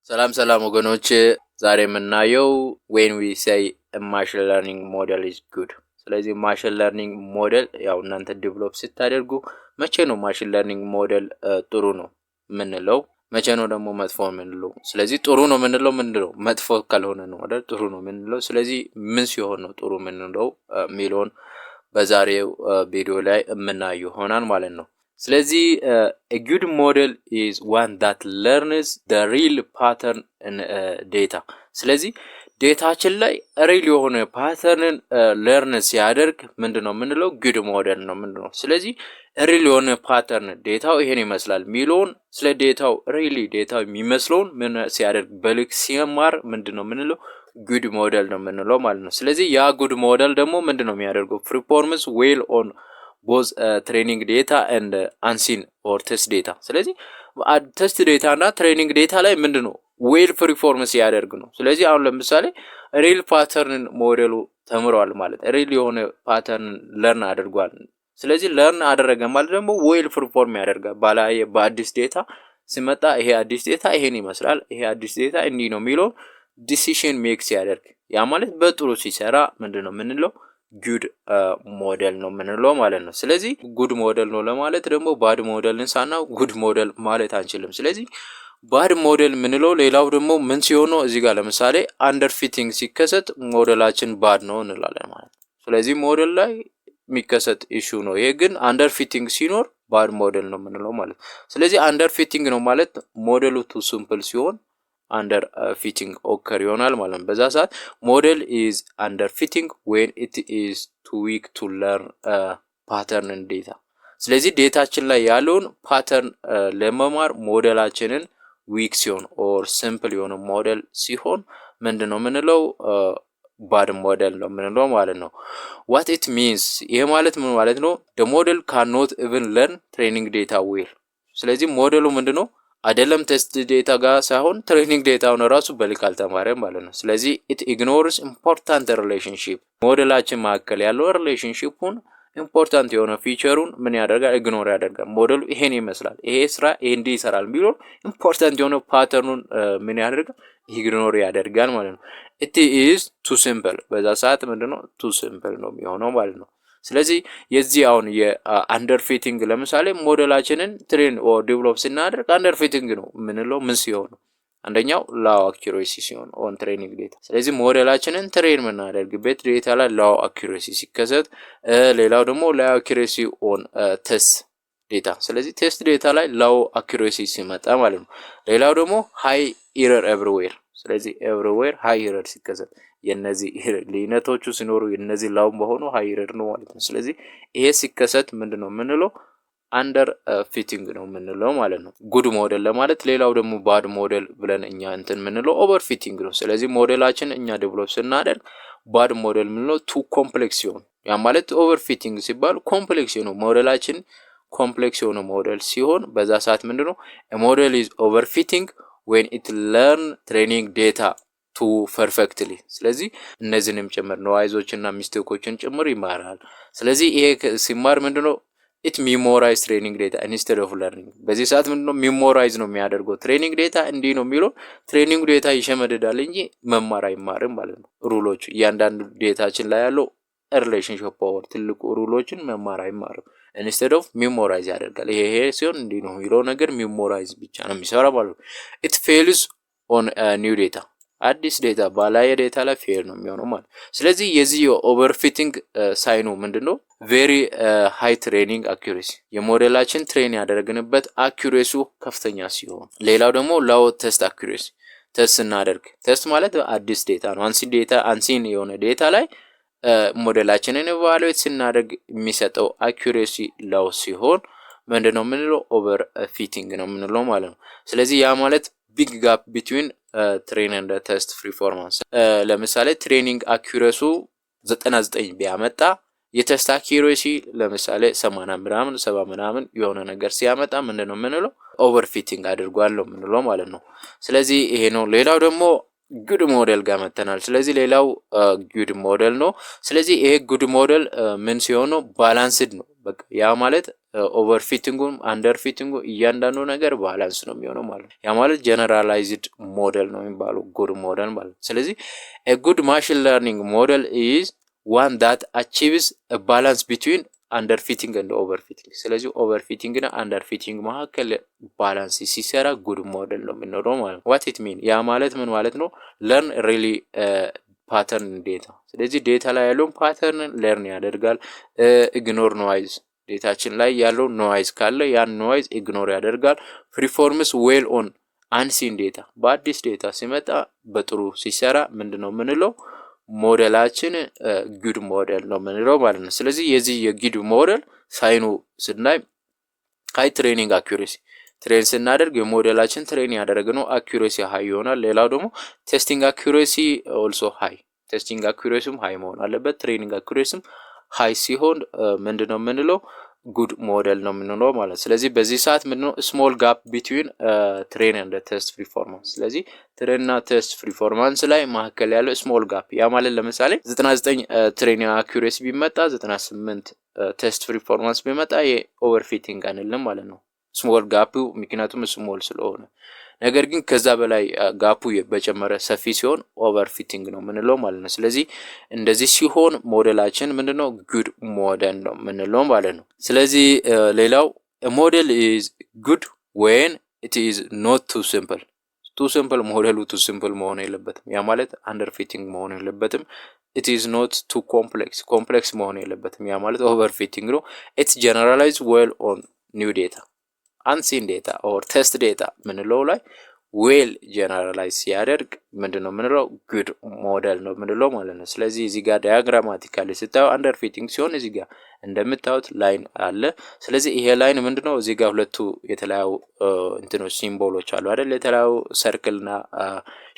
ሰላም ወገኖች ዛሬ የምናየው when we say a machine learning model is good ስለዚህ machine learning model ያው እናንተ ዴቨሎፕ ስታደርጉ መቼ ነው machine learning model ጥሩ ነው ምንለው መቼ ነው ደግሞ መጥፎ ምንለው ስለዚህ ጥሩ ነው ምንለው ምንድነው መጥፎ ካልሆነ ነው አይደል ጥሩ ነው ምንለው ስለዚህ ምን ሲሆን ነው ጥሩ ምንለው ሚሊዮን በዛሬው ቪዲዮ ላይ የምናየው ይሆናል ማለት ነው ስለዚህ a good model is one that learns the real pattern in data ስለዚህ ዴታችን ላይ ሪል የሆነ ፓተርንን ለርን ሲያደርግ ምንድነው ምንለው good model ነው ምንድነው ስለዚህ ሪል የሆነ ፓተርን ዴታው ይሄን ይመስላል ሚሊዮን ስለ ዴታው ሪሊ ዴታው የሚመስለውን ምን ሲያደርግ በልክ ሲማር ምንድነው ምንለው good model ነው ምንለው ማለት ነው ስለዚህ ያ good model ደግሞ ምንድነው የሚያደርገው performance well on both training data and unseen or test data ስለዚህ test data እና training data ላይ ምንድነው well performance ያደርግ ነው ስለዚህ አሁን ለምሳሌ real pattern ሞዴሉ ተምሯል ማለት real የሆነ pattern learn አድርጓል ስለዚህ learn አደረገ ማለት ደግሞ well perform ያደርጋል ባላየ በአዲስ ዴታ ሲመጣ ይሄ አዲስ ዴታ ይሄን ይመስላል ይሄ አዲስ ዴታ እንዲህ ነው የሚለው decision makes ያደርግ ያ ማለት በጥሩ ሲሰራ ምንድነው ምንለው good model ነው ምንለው ማለት ነው ስለዚህ good model ነው ለማለት ደግሞ bad modelን ሳናው good model ማለት አንችልም ስለዚህ bad model ምንለው ሌላው ደግሞ ምን ሲሆን ነው እዚህ ጋር ለምሳሌ under fitting ሲከሰት ሞዴላችን bad ነው እንላለን ማለት ስለዚህ ሞዴል ላይ የሚከሰት ኢሹ ነው ይሄ ግን under fitting ሲኖር bad model ነው ምንለው ማለት ስለዚህ under fitting ነው ማለት ሞዴሉ too simple ሲሆን under fitting occur ይሆናል ማለት ነው በዛ ሰዓት model is under fitting when it is too weak to learn pattern and data ስለዚህ ዴታችን ላይ ያለውን ፓተርን ለመማር ሞዴላችንን weak ሲሆን or simple የሆነ ሞዴል ሲሆን ምንድነው ምንለው bad model ነው ምንለው ማለት ነው what it means ይሄ ማለት ምን ማለት ነው the model cannot even learn training data well ስለዚህ ሞዴሉ ምንድነው አይደለም ቴስት ዴታ ጋር ሳይሆን ትሬኒንግ ዴታውን ራሱ በልክ አልተማረም ማለት ነው ስለዚህ it ignores important relationship ሞዴላችን መካከል ያለው ሪሌሽንሺፑን ኢምፖርታንት የሆነ ፊቸሩን ምን ያደርጋል ኢግኖር ያደርጋል ሞዴሉ ይሄን ይመስላል ይሄ ስራ እንዲ ይሰራል ቢሆን ኢምፖርታንት የሆነ ፓተርኑን ምን ያደርጋል ኢግኖር ያደርጋል ማለት ነው it is too simple በዛ ሰዓት ምንድነው too simple ነው የሚሆነው ማለት ነው ስለዚህ የዚህ አሁን የአንደር ፊቲንግ ለምሳሌ ሞዴላችንን ትሬን ኦ ዴቨሎፕ ስናደርግ አንደር ፊቲንግ ነው ምንለው ምን ሲሆን አንደኛው ላው አኩሬሲ ሲሆን ኦን ትሬኒንግ ዴታ ስለዚህ ሞዴላችንን ትሬን ምናደርግበት ዴታ ላይ ላው አኩሬሲ ሲከሰት ሌላው ደግሞ ላው አኩሬሲ ኦን ቴስት ዴታ ስለዚህ ቴስት ዴታ ላይ ላው አኩሬሲ ሲመጣ ማለት ነው ሌላው ደግሞ ሃይ ኤረር ኤቭሪዌር ስለዚህ ኤቭሪዌር ሃይ ኤረር ሲከሰት የነዚህ ሊነቶቹ ሲኖሩ የነዚህ ላው በሆኑ ሃይ ኤረር ነው ማለት ነው ስለዚህ ይሄ ሲከሰት ምንድነው ምንለው አንደር ፊቲንግ ነው ምንለው ማለት ነው ጉድ ሞዴል ለማለት ሌላው ደግሞ ባድ ሞዴል ብለን እኛ እንትን ምንለው ኦቨር ፊቲንግ ነው ስለዚህ ሞዴላችን እኛ ዴቨሎፕ ስናደርግ ባድ ሞዴል ምንለው ቱ ኮምፕሌክስ ሲሆን ያ ማለት ኦቨር ፊቲንግ ሲባል ኮምፕሌክስ ነው ሞዴላችን ኮምፕሌክስ የሆነ ሞዴል ሲሆን በዛ ሰዓት ምንድነው a model is overfitting when it learn training data too perfectly ስለዚህ እነዚህንም ጭምር ኖይዞችና ሚስቴኮችን ጭምር ይማራል ስለዚህ ይሄ ሲማር ምንድነው it memorize training data instead of learning በዚህ ሰዓት ምንድነው memorize ነው የሚያደርገው training data እንዲህ ነው የሚለው training data ይሸመደዳል እንጂ መማር አይማርም ማለት ነው ሩሎች እያንዳንዱ ዴታችን ላይ ያለው ሪሌሽንሺፕ ፓወር ትልቁ ሩሎችን መማር አይማርም instead of memorize ያደርጋል ይሄ ሲሆን እንዲህ ነው የሚለው ነገር memorize ብቻ ነው የሚሰራው ማለት ነው it fails on new data አዲስ ዴታ ባላየ ዴታ ላይ ፌል ነው የሚሆነው ማለት ስለዚህ የዚህ ኦቨርፊቲንግ ሳይኑ ምንድነው very high training accuracy የሞዴላችን ትሬን ያደረግንበት አኩሬሲው ከፍተኛ ሲሆን ሌላው ደግሞ low test accuracy ቴስት እናደርግ ቴስት ማለት አዲስ ዴታ ነው አንሲን የሆነ ዴታ ላይ ሞዴላችንን ኢቫሉዌት ስናደርግ የሚሰጠው አኩሬሲ low ሲሆን ምንድነው ምንለው ኦቨርፊቲንግ ነው ምንለው ማለት ነው ስለዚህ ያ ማለት big gap between train and test performance ለምሳሌ ትሬኒንግ አኩሬሱ 99 ቢያመጣ የቴስት አኩሬሲ ለምሳሌ 80 ምናምን 70 ምናምን የሆነ ነገር ሲያመጣ ምንድነው ምንለው ኦቨርፊቲንግ አድርጓል ነው ምንለው ማለት ነው ስለዚህ ይሄ ነው ሌላው ደግሞ good model ጋር መተናል ስለዚህ ሌላው good model ነው ስለዚህ ይሄ good model ምን ሲሆን ነው ባላንስድ ነው በቃ ያ ማለት ኦቨርፊቲንጉም አንደርፊቲንጉ እያንዳንዱ ነገር ባላንስ ነው የሚሆነው ማለት ነው። ያ ማለት ጀነራላይዝድ ሞዴል ነው የሚባለው ጉድ ሞዴል ማለት ነው። ስለዚህ a good machine learning model is one that achieves a balance between underfitting and overfitting። ስለዚህ ኦቨርፊቲንግ እና አንደርፊቲንግ መካከል ባላንስ ሲሰራ ጉድ ሞዴል ነው የምንለው ማለት ነው። what it mean ያ ማለት ምን ማለት ነው? learn really pattern data። ስለዚህ ዴታ ላይ ያለውን ፓተርን ለርን ያደርጋል። ኢግኖር ኖይዝ ዴታችን ላይ ያለው ኖይዝ ካለ ያን ኖይዝ ኢግኖር ያደርጋል። ፕሪፎርምስ ዌል ኦን አንሲን ዴታ በአዲስ ዴታ ሲመጣ በጥሩ ሲሰራ ምንድነው ምንለው? ሞዴላችን ጉድ ሞዴል ነው ምንለው ማለት ነው። ስለዚህ የዚህ የጉድ ሞዴል ሳይኑ ስናይ ሃይ ትሬኒንግ አኩሬሲ ትሬን ስናደርግ የሞዴላችን ትሬን ያደረግነው አኩሬሲ ሃይ ይሆናል። ሌላው ደግሞ ቴስቲንግ አኩሬሲ ኦልሶ ሃይ ቴስቲንግ አኩሬሲም ሃይ መሆን አለበት። ትሬኒንግ አኩሬሲም ሃይ ሲሆን ምንድነው ምንለው? ጉድ ሞዴል ነው ምንለው ማለት። ስለዚህ በዚህ ሰዓት ምንድነው ስሞል ጋፕ ቢትዊን ትሬን ኤንድ ቴስት ፐርፎርማንስ። ስለዚህ ትሬን እና ቴስት ፐርፎርማንስ ላይ መካከል ያለው ስሞል ጋፕ ያ ማለት ለምሳሌ 99 ትሬን አኩሬሲ ቢመጣ 98 ቴስት ፐርፎርማንስ ቢመጣ የኦቨርፊቲንግ አንልም ማለት ነው። ስሞል ጋፑ ምክንያቱም ስሞል ስለሆነ። ነገር ግን ከዛ በላይ ጋፑ በጨመረ ሰፊ ሲሆን ኦቨርፊቲንግ ነው ምንለው ማለት ነው። ስለዚህ እንደዚህ ሲሆን ሞዴላችን ምንድነው? ጉድ ሞዴል ነው ምንለው ማለት ነው። ስለዚህ ሌላው ሞዴል is good when it is not too simple። too simple ሞዴሉ too simple መሆን የለበትም። ያ ማለት አንደርፊቲንግ መሆን የለበትም። it is not too complex መሆን የለበትም። ያ ማለት ኦቨርፊቲንግ ነው። it's generalized well on new data አንሲን ዴታ ኦር ቴስት ዴታ ምንለው ላይ ዌል ጀነራላይዝ ሲያደርግ ምንድነው ምንለው? ጉድ ሞዴል ነው ምንለው ማለት ነው። ስለዚህ እዚህ ጋር ዳያግራማቲካሊ ስታዩ አንደርፊቲንግ ሲሆን እዚህ ጋር እንደምታዩት ላይን አለ። ስለዚህ ይሄ ላይን ምንድነው? እዚህ ጋር ሁለቱ የተለያዩ እንትኖች ሲምቦሎች አሉ አይደል? የተለያዩ ሰርክልና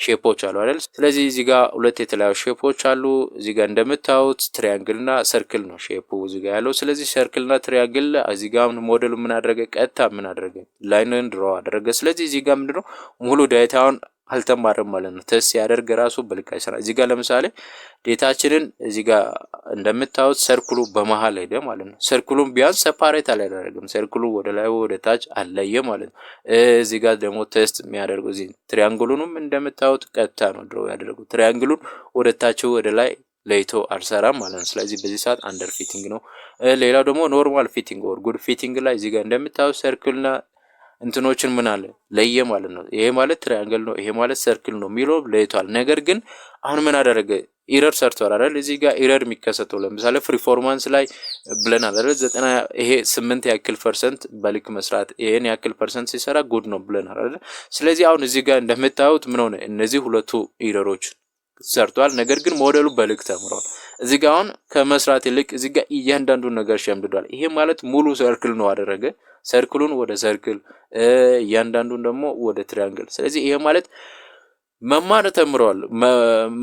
ሼፖች አሉ አይደል? ስለዚህ እዚህ ጋር ሁለት የተለያዩ ሼፖች አሉ። እዚህ ጋር እንደምታዩት ትሪያንግልና ሰርክል ነው ሼፑ እዚህ ጋር ያለው። ስለዚህ ሰርክልና ትሪያንግል እዚህ ጋር ሞዴሉ ምን አደረገ? ቀጥታ ምን አደረገ? ላይንን ድሮ አደረገ። ስለዚህ እዚህ ጋር ምንድነው ሙሉ ዳታውን አልተማረም ማለት ነው። ቴስት ያደርግ ራሱ በልክ አይሰራ። እዚህ ጋር ለምሳሌ ዴታችንን እዚህ ጋር እንደምታዩት ሰርክሉ በመሃል ሄደ ማለት ነው። ሰርክሉን ቢያንስ ሰፓሬት አላደረገም። ሰርክሉ ወደ ላይ ወደ ታች አለየ ማለት ነው። እዚህ ጋር ደግሞ ቴስት የሚያደርገው እዚህ ትሪያንግሉንም እንደምታዩት ቀጥታ ነው ድሮ ያደረገው። ትሪያንግሉን ወደ ታች ወደ ላይ ለይቶ አልሰራም ማለት ነው። ስለዚህ በዚህ ሰዓት አንደር ፊቲንግ ነው። ሌላው ደግሞ ኖርማል ፊቲንግ ኦር ጉድ ፊቲንግ ላይ እዚህ ጋር እንደምታዩት ሰርክልና እንትኖችን ምን አለ ለየ ማለት ነው። ይሄ ማለት ትሪያንግል ነው፣ ይሄ ማለት ሰርክል ነው የሚለው ለይቷል። ነገር ግን አሁን ምን አደረገ? ኢረር ሰርቷል አይደል? እዚህ ጋር ኢረር የሚከሰተው ለምሳሌ ፐርፎርማንስ ላይ ብለናል አይደል? 90 ይሄ 8 ያክል ፐርሰንት በልክ መስራት ይሄን ያክል ፐርሰንት ሲሰራ ጉድ ነው ብለናል አይደል? ስለዚህ አሁን እዚህ ጋር እንደምታዩት ምን ሆነ? እነዚህ ሁለቱ ኢረሮች ሰርቷል። ነገር ግን ሞዴሉ በልክ ተምሯል። እዚህ ጋር አሁን ከመስራት ይልቅ እዚህ ጋር እያንዳንዱ ነገር ሸምድዷል። ይሄ ማለት ሙሉ ሰርክል ነው አደረገ። ሰርክሉን ወደ ሰርክል እያንዳንዱን ደግሞ ወደ ትሪያንግል። ስለዚህ ይሄ ማለት መማር ተምሯል።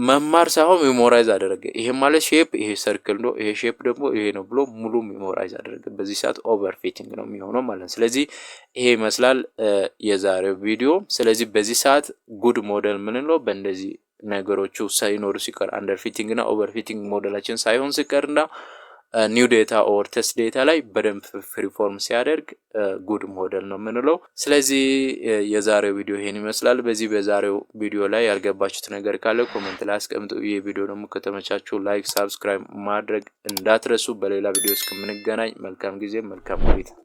መማር ሳይሆን ሜሞራይዝ አደረገ። ይሄ ማለት ሼፕ ይሄ ሰርክል ነው፣ ይሄ ሼፕ ደግሞ ይሄ ነው ብሎ ሙሉ ሜሞራይዝ አደረገ። በዚህ ሰዓት ኦቨርፊቲንግ ነው የሚሆነው ማለት ነው። ስለዚህ ይሄ ይመስላል የዛሬው ቪዲዮ። ስለዚህ በዚህ ሰዓት ጉድ ሞዴል ምንለው በእንደዚህ ነገሮቹ ሳይኖሩ ሲቀር አንደርፊቲንግ እና ኦቨርፊቲንግ ሞዴላችን ሳይሆን ሲቀርና ኒው ዴታ ኦር ቴስት ዴታ ላይ በደንብ ፐርፎርም ሲያደርግ ጉድ ሞዴል ነው ምንለው። ስለዚህ የዛሬው ቪዲዮ ይሄን ይመስላል። በዛሬው ቪዲዮ ላይ ያልገባችሁት ነገር ካለ ኮሜንት ላይ አስቀምጡ። ይሄ ቪዲዮ ደግሞ ከተመቻችሁ ላይክ፣ ሰብስክራይብ ማድረግ እንዳትረሱ። በሌላ ቪዲዮ እስከምንገናኝ መልካም ጊዜ፣ መልካም ቆይታ።